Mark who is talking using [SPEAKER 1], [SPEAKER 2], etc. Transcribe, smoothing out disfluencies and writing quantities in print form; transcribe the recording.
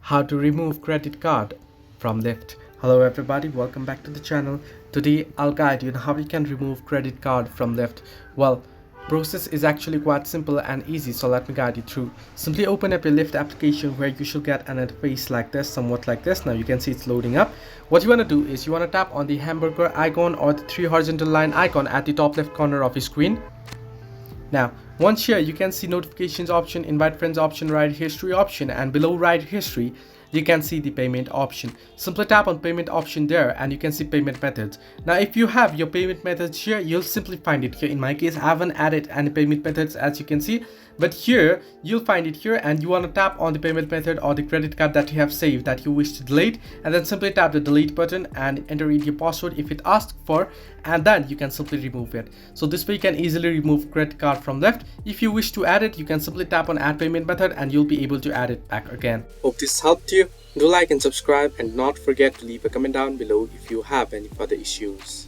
[SPEAKER 1] how to remove credit card from Lyft. Hello everybody, welcome back to the channel. Today I'll guide you on how you can remove credit card from Lyft. Well, process is actually quite simple and easy, so let me guide you through. Simply open up your Lyft application where you should get an interface like this, somewhat like this. Now you can see it's loading up. What you want to do is you want to tap on the hamburger icon or the three horizontal line icon at the top left corner of your screen. Now, once here you can see notifications option, invite friends option, ride history option, and below ride history you can see the payment option. Simply tap on payment option there and you can see payment methods. Now if you have your payment methods here, you'll simply find it here. In my case, I haven't added any payment methods as you can see, but here you'll find it here, and you want to tap on the payment method or the credit card that you have saved that you wish to delete, and then simply tap the delete button and enter in your password if it asks for, and then you can simply remove it. So this way you can easily remove credit card from Lyft. If you wish to add it, you can simply tap on add payment method and you'll be able to add it back again. Hope this helped you. Do like and subscribe, and not forget to leave a comment down below if you have any further issues.